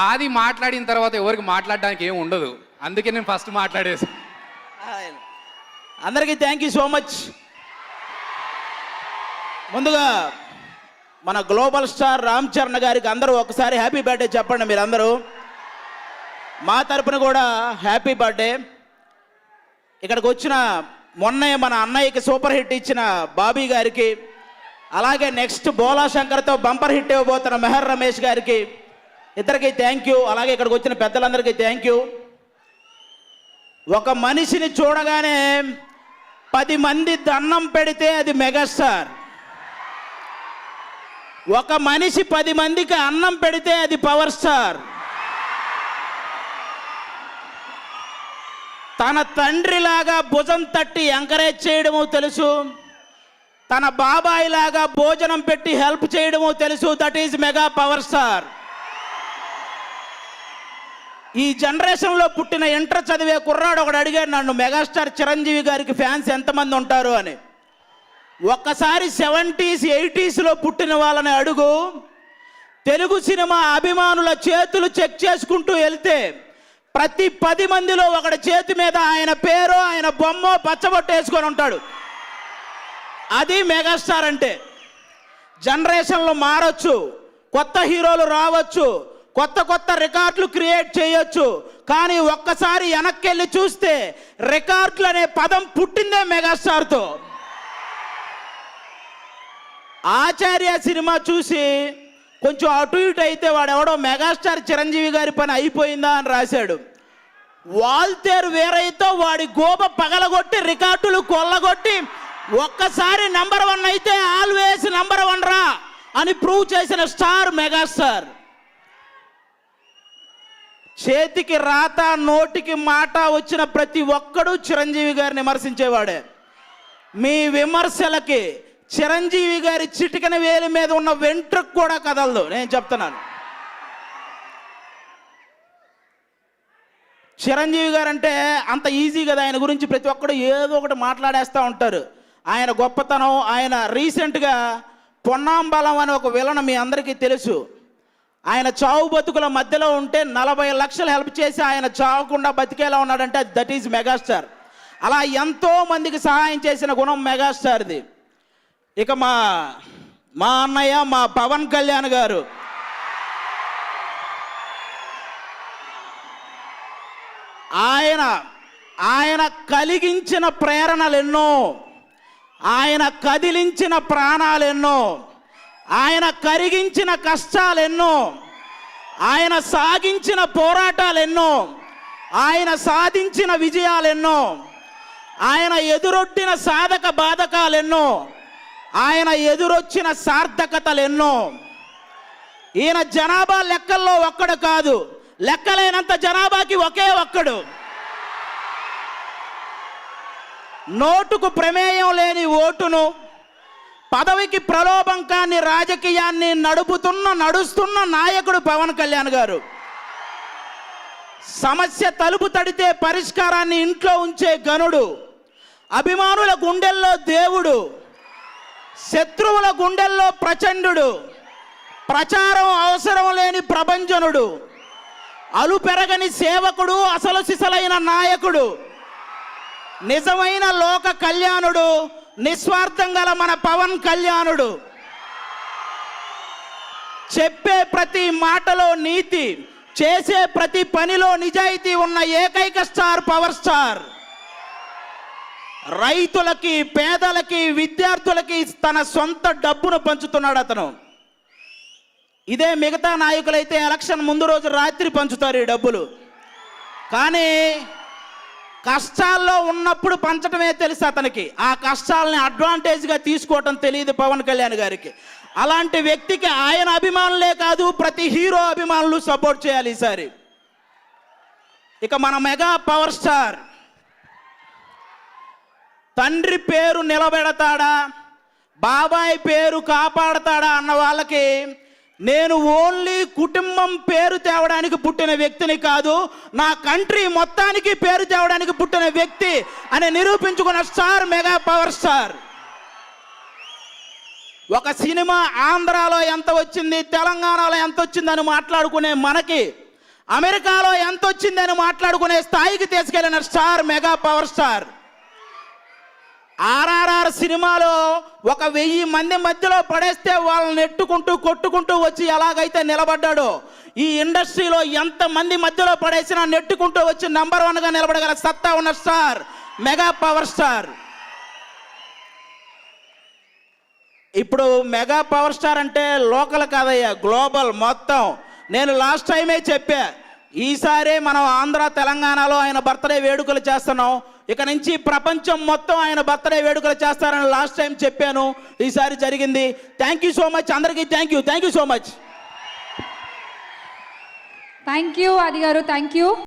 ఆది మాట్లాడిన తర్వాత ఎవరికి మాట్లాడడానికి ఏం ఉండదు, అందుకే నేను ఫస్ట్ మాట్లాడేసి. అందరికీ థ్యాంక్ యూ సో మచ్. ముందుగా మన గ్లోబల్ స్టార్ రామ్ చరణ్ గారికి అందరూ ఒకసారి హ్యాపీ బర్త్డే చెప్పండి మీరందరూ. మా తరపున కూడా హ్యాపీ బర్త్డే. ఇక్కడికి వచ్చిన మొన్నే మన అన్నయ్యకి సూపర్ హిట్ ఇచ్చిన బాబీ గారికి, అలాగే నెక్స్ట్ బోలా శంకర్తో బంపర్ హిట్ ఇవ్వబోతున్న మెహర్ రమేష్ గారికి, ఇద్దరికి థ్యాంక్ యూ. అలాగే ఇక్కడికి వచ్చిన పెద్దలందరికీ థ్యాంక్ యూ. ఒక మనిషిని చూడగానే 10 మంది దండం పెడితే అది మెగాస్టార్. ఒక మనిషి 10 మందికి అన్నం పెడితే అది పవర్ స్టార్. తన తండ్రిలాగా భుజం తట్టి ఎంకరేజ్ చేయడమో తెలుసు, తన బాబాయ్ లాగా భోజనం పెట్టి హెల్ప్ చేయడమో తెలుసు. That is mega power star. ఈ జనరేషన్లో పుట్టిన ఇంటర్ చదివే కుర్రాడు ఒకడు అడిగాడు నన్ను, మెగాస్టార్ చిరంజీవి గారికి ఫ్యాన్స్ ఎంతమంది ఉంటారు అని. ఒక్కసారి 70s 80sలో పుట్టిన వాళ్ళని అడుగు, తెలుగు సినిమా అభిమానుల చేతులు చెక్ చేసుకుంటూ వెళ్తే ప్రతి 10 మందిలో ఒకటి చేతి మీద ఆయన పేరు, ఆయన బొమ్మ పచ్చబొట్టు వేసుకొని ఉంటాడు. అది మెగాస్టార్ అంటే. జనరేషన్లు మారొచ్చు, కొత్త హీరోలు రావచ్చు, కొత్త కొత్త రికార్డులు క్రియేట్ చేయొచ్చు, కానీ ఒక్కసారి వెనక్కెళ్ళి చూస్తే రికార్డులు అనే పదం పుట్టిందే మెగాస్టార్తో. ఆచార్య సినిమా చూసి కొంచెం అటు ఇటు అయితే వాడెవడో మెగాస్టార్ చిరంజీవి గారి పని అయిపోయిందా అని రాశాడు. వాల్తేరు వేరైతే వాడి గోప పగలగొట్టి రికార్డులు కొల్లగొట్టి ఒక్కసారి నంబర్ 1 అయితే ఆల్వేస్ నంబర్ 1 రా అని ప్రూవ్ చేసిన స్టార్ మెగాస్టార్. చేతికి రాత నోటికి మాట వచ్చిన ప్రతి ఒక్కడు చిరంజీవి గారిని విమర్శించేవాడే. మీ విమర్శలకి చిరంజీవి గారి చిటికన వేలి మీద ఉన్న వెంట్రుకు కూడా కదలదు, నేను చెప్తున్నాను. చిరంజీవి గారు అంటే అంత ఈజీ కదా, ఆయన గురించి ప్రతి ఒక్కడు ఏదో ఒకటి మాట్లాడేస్తూ ఉంటారు. ఆయన గొప్పతనం, ఆయన రీసెంట్గా పొన్నాంబలం అనే ఒక విలన్ మీ అందరికీ తెలుసు. ఆయన చావు బతుకుల మధ్యలో ఉంటే 40 లక్షలు హెల్ప్ చేసి ఆయన చావకుండా బతికేలా ఉన్నాడంటే దట్ ఈజ్ మెగాస్టార్. అలా ఎంతో మందికి సహాయం చేసిన గుణం మెగాస్టార్ది. ఇక మా అన్నయ్య మా పవన్ కళ్యాణ్ గారు, ఆయన కలిగించిన ప్రేరణలు ఎన్నో, ఆయన కదిలించిన ప్రాణాలు ఎన్నో, ఆయన కరిగించిన కష్టాలు ఎన్నో, ఆయన సాగించిన పోరాటాలు ఎన్నో, ఆయన సాధించిన విజయాలు ఎన్నో, ఆయన ఎదురొట్టిన సాధక బాధకాలు ఎన్నో, ఆయన ఎదురొచ్చిన సార్థకతలు ఎన్నో. ఈయన జనాభా లెక్కల్లో ఒక్కడు కాదు, లెక్కలేనంత జనాభాకి ఒకే ఒక్కడు. నోటుకు ప్రమేయం లేని ఓటును, పదవికి ప్రలోభం కాని రాజకీయాన్ని నడుస్తున్న నాయకుడు పవన్ కళ్యాణ్ గారు. సమస్య తలుపు తడితే పరిష్కారాన్ని ఇంట్లో ఉంచే గనుడు, అభిమానుల గుండెల్లో దేవుడు, శత్రువుల గుండెల్లో ప్రచండు, ప్రచారం అవసరం లేని ప్రభంజనుడు, అలుపెరగని సేవకుడు, అసలు సిసలైన నాయకుడు, నిజమైన లోక కళ్యాణుడు, నిస్వార్థం గల మన పవన్ కళ్యాణుడు. చెప్పే ప్రతి మాటలో నీతి, చేసే ప్రతి పనిలో నిజాయితీ ఉన్న ఏకైక స్టార్ పవర్ స్టార్. రైతులకి, పేదలకి, విద్యార్థులకి తన సొంత డబ్బును పంచుతున్నాడు అతను. ఇదే మిగతా నాయకులైతే ఎలక్షన్ ముందు రోజు రాత్రి పంచుతారు ఈ డబ్బులు, కానీ కష్టాల్లో ఉన్నప్పుడు పంచడమే తెలుసు అతనికి. ఆ కష్టాలని అడ్వాంటేజ్గా తీసుకోవటం తెలియదు పవన్ కళ్యాణ్ గారికి. అలాంటి వ్యక్తికి ఆయన అభిమానులే కాదు, ప్రతి హీరో అభిమానులు సపోర్ట్ చేయాలి ఈసారి. ఇక మన మెగా పవర్ స్టార్ తండ్రి పేరు నిలబెడతాడా, బాబాయ్ పేరు కాపాడతాడా అన్న వాళ్ళకి, నేను ఓన్లీ కుటుంబం పేరు తేవడానికి పుట్టిన వ్యక్తిని కాదు, నా కంట్రీ మొత్తానికి పేరు తేవడానికి పుట్టిన వ్యక్తి అని నిరూపించుకున్న స్టార్ మెగా పవర్ స్టార్. ఒక సినిమా ఆంధ్రాలో ఎంత వచ్చింది, తెలంగాణలో ఎంత వచ్చిందని మాట్లాడుకునే మనకి అమెరికాలో ఎంత వచ్చిందని మాట్లాడుకునే స్థాయికి తీసుకెళ్లిన star, mega power star. RRR సినిమాలో 1000 మంది మధ్యలో పడేస్తే వాళ్ళని నెట్టుకుంటూ కొట్టుకుంటూ వచ్చి ఎలాగైతే నిలబడ్డాడో, ఈ ఇండస్ట్రీలో ఎంతమంది మధ్యలో పడేసినా నెట్టుకుంటూ వచ్చి నంబర్ 1గా నిలబడగల సత్తా ఉన్న స్టార్ మెగా పవర్ స్టార్. ఇప్పుడు మెగా పవర్ స్టార్ అంటే లోకల్ కాదయ్యా, గ్లోబల్ మొత్తం. నేను లాస్ట్ టైమే చెప్పా, ఈసారి మనం ఆంధ్ర తెలంగాణలో ఆయన బర్త్డే వేడుకలు చేస్తున్నాం, ఇక నుంచి ప్రపంచం మొత్తం ఆయన బర్త్డే వేడుకలు చేస్తారని లాస్ట్ టైం చెప్పాను. ఈసారి జరిగింది. థ్యాంక్ యూ సో మచ్ అందరికీ. Thank you so much. Thank you ఆది గారు, థ్యాంక్ యూ.